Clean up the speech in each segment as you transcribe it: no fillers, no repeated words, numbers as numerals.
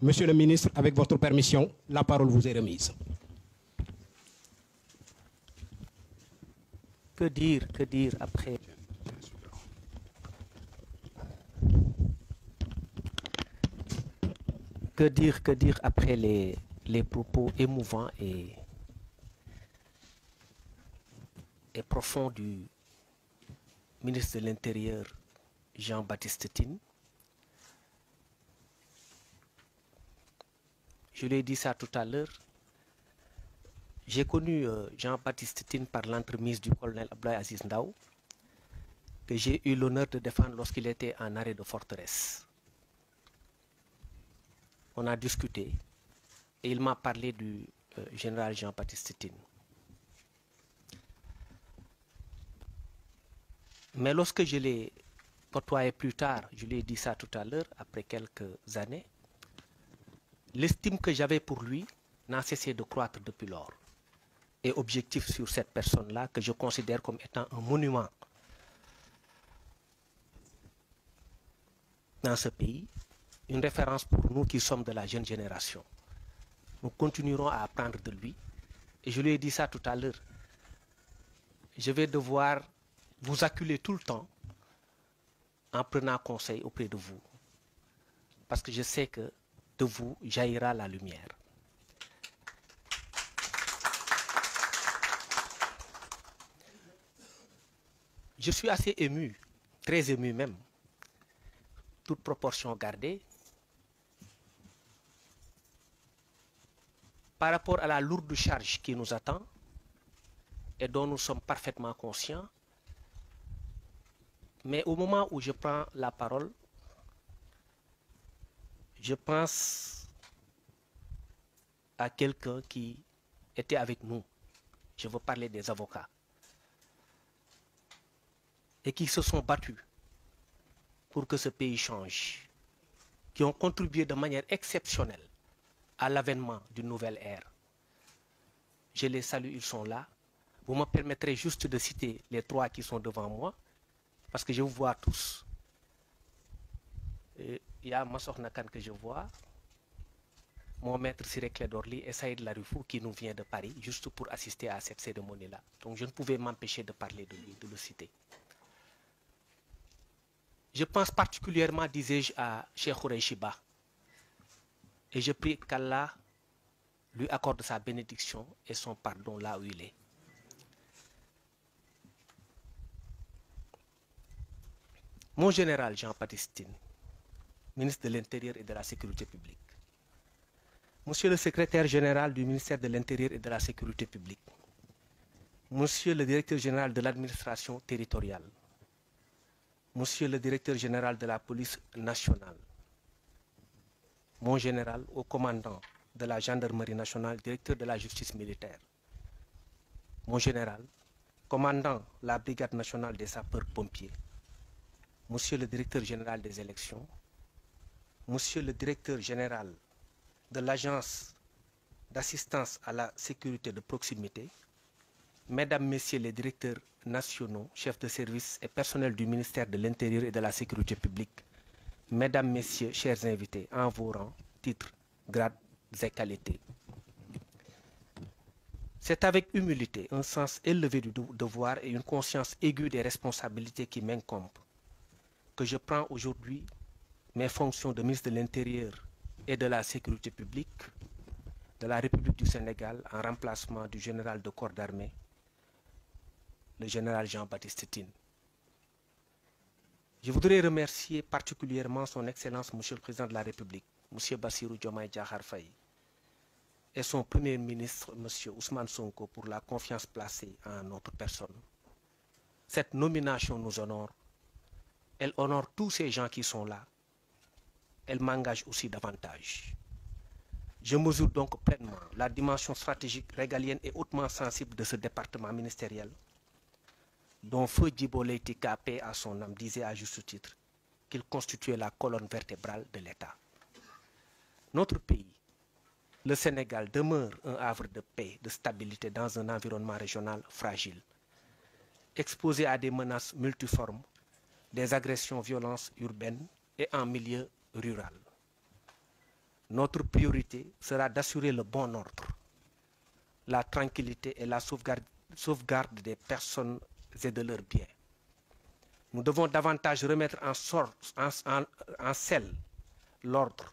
Monsieur le ministre, avec votre permission, la parole vous est remise. Que dire après que dire après les propos émouvants et profonds du ministre de l'Intérieur, Jean-Baptiste Tine. Je lui ai dit ça tout à l'heure. J'ai connu Jean-Baptiste Tine par l'entremise du colonel Abdoulaye Aziz Ndao, que j'ai eu l'honneur de défendre lorsqu'il était en arrêt de forteresse. On a discuté et il m'a parlé du général Jean-Baptiste Tine. Mais lorsque je l'ai côtoyé plus tard, je lui ai dit ça tout à l'heure, après quelques années, l'estime que j'avais pour lui n'a cessé de croître depuis lors. Et objectif sur cette personne-là, que je considère comme étant un monument dans ce pays, une référence pour nous qui sommes de la jeune génération. Nous continuerons à apprendre de lui. Et je lui ai dit ça tout à l'heure. Je vais devoir vous acculer tout le temps en prenant conseil auprès de vous. Parce que je sais que de vous jaillira la lumière. Je suis assez ému, très ému même, toute proportion gardée, par rapport à la lourde charge qui nous attend et dont nous sommes parfaitement conscients. Mais au moment où je prends la parole, je pense à quelqu'un qui était avec nous. Je veux parler des avocats. Et qui se sont battus pour que ce pays change, qui ont contribué de manière exceptionnelle à l'avènement d'une nouvelle ère. Je les salue, ils sont là. Vous me permettrez juste de citer les trois qui sont devant moi, parce que je vous vois tous. Il y a Massor Nakan que je vois, mon maître Siré Clédorli et Saïd Larifou qui nous vient de Paris, juste pour assister à cette cérémonie-là. Donc je ne pouvais m'empêcher de parler de lui, de le citer. Je pense particulièrement, disais-je, à Cheikh Khoureyshiba. Et je prie qu'Allah lui accorde sa bénédiction et son pardon là où il est. Mon général Jean-Baptiste Tine, ministre de l'Intérieur et de la Sécurité publique. Monsieur le secrétaire général du ministère de l'Intérieur et de la Sécurité publique. Monsieur le directeur général de l'administration territoriale. Monsieur le directeur général de la police nationale, mon général au commandant de la gendarmerie nationale, directeur de la justice militaire, mon général, commandant la brigade nationale des sapeurs-pompiers, monsieur le directeur général des élections, monsieur le directeur général de l'agence d'assistance à la sécurité de proximité, mesdames, messieurs les directeurs nationaux, chefs de service et personnels du ministère de l'Intérieur et de la Sécurité publique, mesdames, messieurs, chers invités, en vos rangs, titres, grades et qualités. C'est avec humilité, un sens élevé du devoir et une conscience aiguë des responsabilités qui m'incombent que je prends aujourd'hui mes fonctions de ministre de l'Intérieur et de la Sécurité publique de la République du Sénégal en remplacement du général de corps d'armée, le général Jean-Baptiste Tine. Je voudrais remercier particulièrement son Excellence, Monsieur le Président de la République, Monsieur Bassirou Diomaye Diakhar Faye, et son Premier ministre, Monsieur Ousmane Sonko, pour la confiance placée en notre personne. Cette nomination nous honore. Elle honore tous ces gens qui sont là. Elle m'engage aussi davantage. Je mesure donc pleinement la dimension stratégique, régalienne et hautement sensible de ce département ministériel, dont Feu Djibo Leyti Ka, paix à son âme, disait à juste titre qu'il constituait la colonne vertébrale de l'État. Notre pays, le Sénégal, demeure un havre de paix, de stabilité dans un environnement régional fragile, exposé à des menaces multiformes, des agressions, violences urbaines et en milieu rural. notre priorité sera d'assurer le bon ordre, la tranquillité et la sauvegarde des personnes et de leurs biens. Nous devons davantage remettre en selle l'ordre,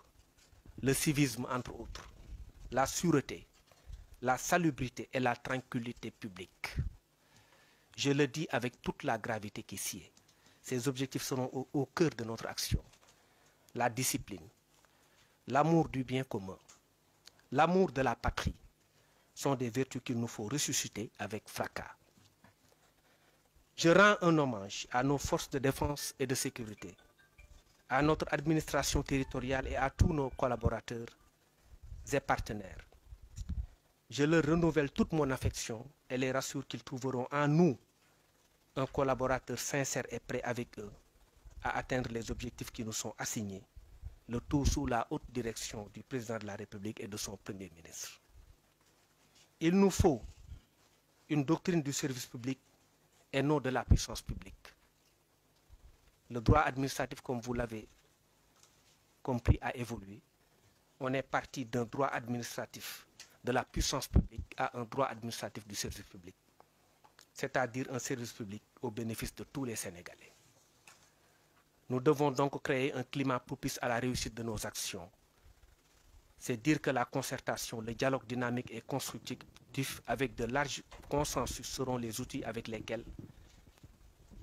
le civisme entre autres, la sûreté, la salubrité et la tranquillité publique. Je le dis avec toute la gravité qui s'y est. Ces objectifs seront au cœur de notre action. La discipline, l'amour du bien commun, l'amour de la patrie sont des vertus qu'il nous faut ressusciter avec fracas. Je rends un hommage à nos forces de défense et de sécurité, à notre administration territoriale et à tous nos collaborateurs et partenaires. Je leur renouvelle toute mon affection et les rassure qu'ils trouveront en nous un collaborateur sincère et prêt avec eux à atteindre les objectifs qui nous sont assignés, le tout sous la haute direction du président de la République et de son Premier ministre. Il nous faut une doctrine du service public et non de la puissance publique. Le droit administratif, comme vous l'avez compris, a évolué. On est parti d'un droit administratif de la puissance publique à un droit administratif du service public, c'est-à-dire un service public au bénéfice de tous les Sénégalais. Nous devons donc créer un climat propice à la réussite de nos actions. C'est dire que la concertation, le dialogue dynamique et constructif avec de larges consensus seront les outils avec lesquels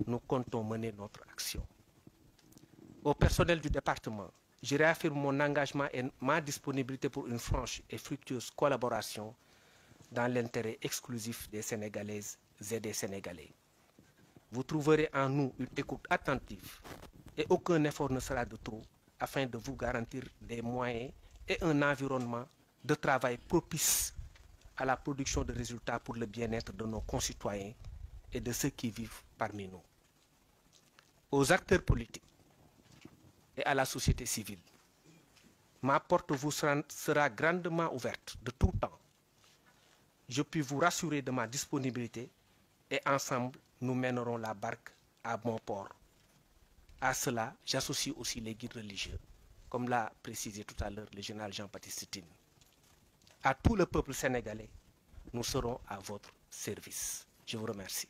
nous comptons mener notre action. Au personnel du département, je réaffirme mon engagement et ma disponibilité pour une franche et fructueuse collaboration dans l'intérêt exclusif des Sénégalaises et des Sénégalais. Vous trouverez en nous une écoute attentive et aucun effort ne sera de trop afin de vous garantir des moyens et un environnement de travail propice à la production de résultats pour le bien-être de nos concitoyens et de ceux qui vivent parmi nous. Aux acteurs politiques et à la société civile, ma porte vous sera grandement ouverte de tout temps. Je puis vous rassurer de ma disponibilité et ensemble, nous mènerons la barque à bon port. À cela, j'associe aussi les guides religieux, comme l'a précisé tout à l'heure le général Jean-Baptiste Tine. À tout le peuple sénégalais, nous serons à votre service. Je vous remercie.